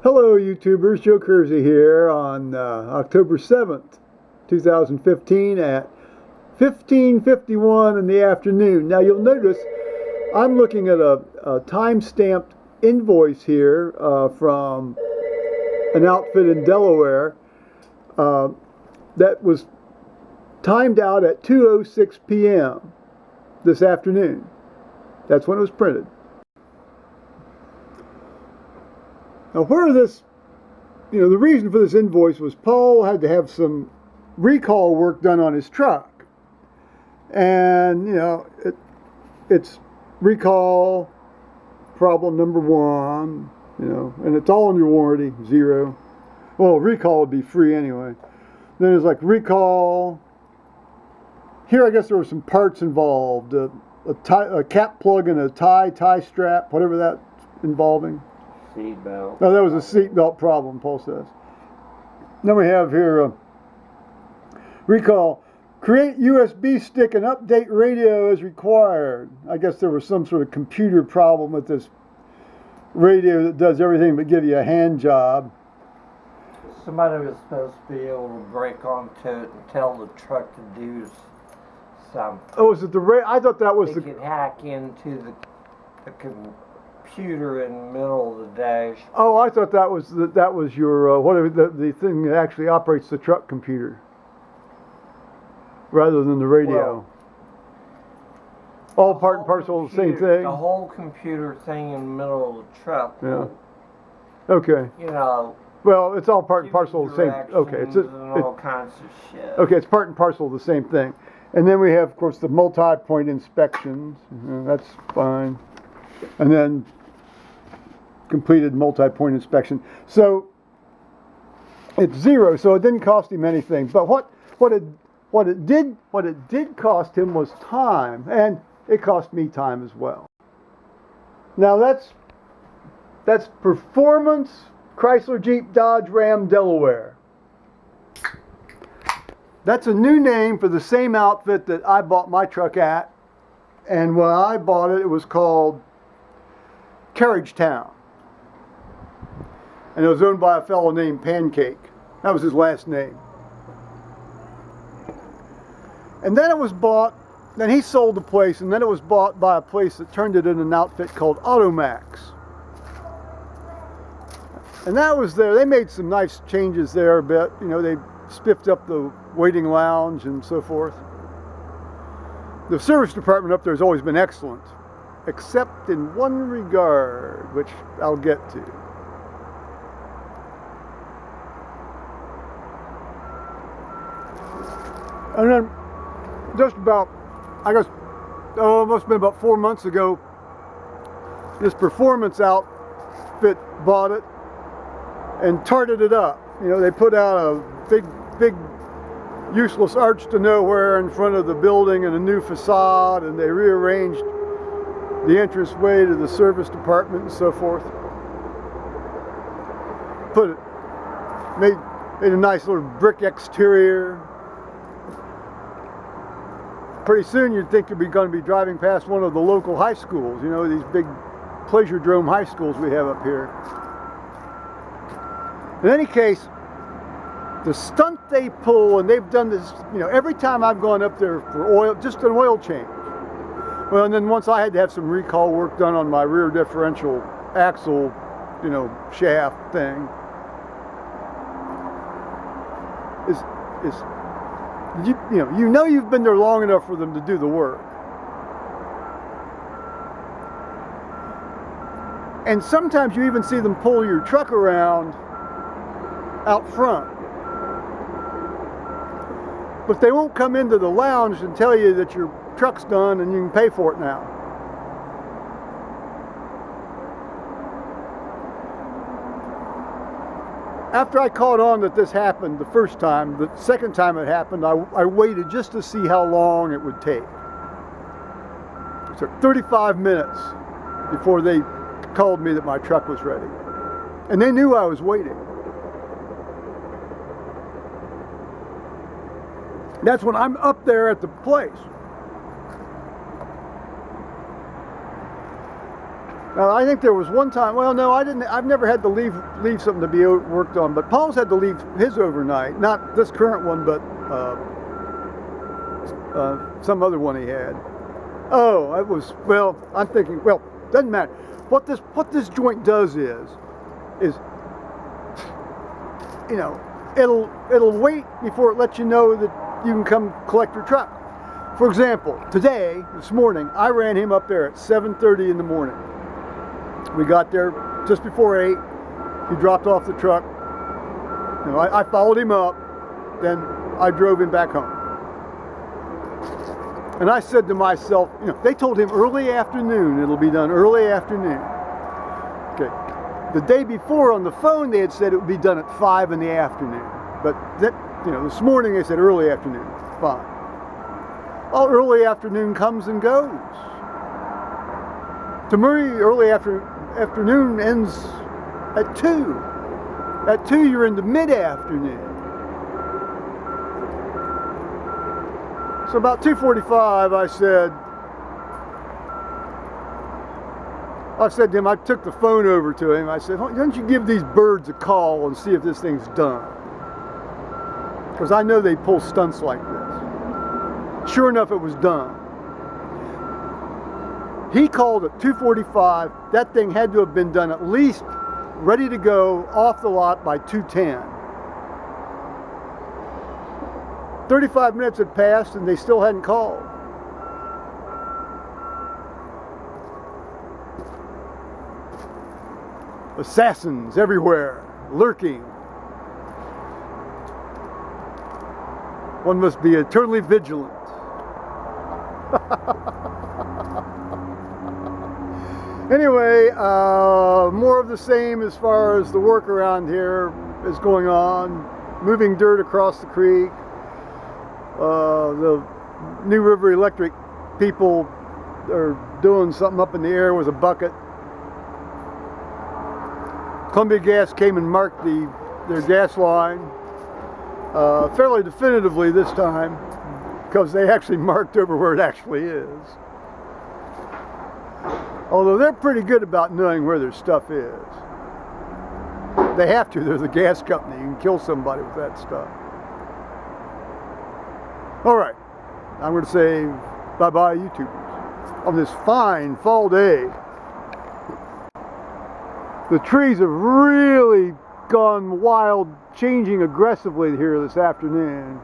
Hello YouTubers, Joe Kersey here on October 7th, 2015 at 15:51 in the afternoon. Now you'll notice I'm looking at a time-stamped invoice here from an outfit in Delaware that was timed out at 2:06 p.m. this afternoon. That's when it was printed. Now, the reason for this invoice was Paul had to have some recall work done on his truck. And, it's recall problem number one, and it's all under warranty, 0. Well, recall would be free anyway. Then there's like recall. Here, I guess there were some parts involved, a cap plug and a tie strap, whatever that's involving. Seat belt. No, that was a seat belt problem, Paul says. Then we have here, recall, create USB stick and update radio as required. I guess there was some sort of computer problem with this radio that does everything but give you a hand job. Somebody was supposed to be able to break onto it and tell the truck to do something. Oh, is it the radio? I thought that was they could hack into the computer in the middle of the dash. Oh, I thought that was your whatever the thing that actually operates the truck computer, rather than the radio. Well, all part and parcel of the same thing. The whole computer thing in the middle of the truck. Yeah. Okay. Well, it's all part and parcel of the same. Okay, it's all kinds of shit. Okay, it's part and parcel of the same thing. And then we have, of course, the multi-point inspections. That's fine. And then completed multi-point inspection. So it's 0. So it didn't cost him anything. But what it did cost him was time, and it cost me time as well. Now that's Performance Chrysler Jeep Dodge Ram Delaware. That's a new name for the same outfit that I bought my truck at, and when I bought it, it was called Carriage Town. And it was owned by a fellow named Pancake. That was his last name. And then it was bought, then he sold the place, and then it was bought by a place that turned it into an outfit called Automax. And that was there. They made some nice changes there a bit. They spiffed up the waiting lounge and so forth. The service department up there has always been excellent, except in one regard, which I'll get to. And then, just about, I guess, it must have been about 4 months ago, this Performance outfit bought it and tarted it up. They put out a big, useless arch to nowhere in front of the building and a new facade, and they rearranged the entranceway to the service department and so forth. Made a nice little brick exterior. Pretty soon you'd think you'd be going to be driving past one of the local high schools, these big pleasure drome high schools we have up here. In any case, the stunt they pull, and they've done this, every time I've gone up there for oil, just an oil change. Well, and then once I had to have some recall work done on my rear differential axle, shaft thing. You've been there long enough for them to do the work. And sometimes you even see them pull your truck around out front. But they won't come into the lounge and tell you that your truck's done and you can pay for it now. After I caught on that this happened the first time, the second time it happened, I waited just to see how long it would take. It took 35 minutes before they called me that my truck was ready. And they knew I was waiting. That's when I'm up there at the place. I think there was one time. Well, no, I didn't. I've never had to leave something to be worked on. But Paul's had to leave his overnight. Not this current one, but some other one he had. Oh, it was. Well, I'm thinking. Well, doesn't matter. What this joint does is, you know, it'll wait before it lets you know that you can come collect your truck. For example, this morning, I ran him up there at 7:30 in the morning. We got there just before 8. He dropped off the truck. You know, I followed him up. Then I drove him back home. And I said to myself, you know, they told him early afternoon. It'll be done early afternoon. Okay. The day before on the phone, they had said it would be done at 5 in the afternoon. But that, you know, this morning they said early afternoon. Fine. Well, early afternoon comes and goes. To me, early afternoon ends at 2. At 2, you're in the mid-afternoon. So about 2:45, I said to him, I took the phone over to him. I said, why don't you give these birds a call and see if this thing's done? Because I know they pull stunts like this. Sure enough, it was done. He called at 2:45. That thing had to have been done at least ready to go off the lot by 2:10. 35 minutes had passed and they still hadn't called. Assassins everywhere, lurking. One must be eternally vigilant. Anyway, more of the same as far as the work around here is going on. Moving dirt across the creek. The New River Electric people are doing something up in the air with a bucket. Columbia Gas came and marked their gas line fairly definitively this time, because they actually marked over where it actually is. Although they're pretty good about knowing where their stuff is. They have to. They're the gas company. You can kill somebody with that stuff. All right. I'm going to say bye-bye, YouTubers. On this fine fall day. The trees have really gone wild, changing aggressively here this afternoon.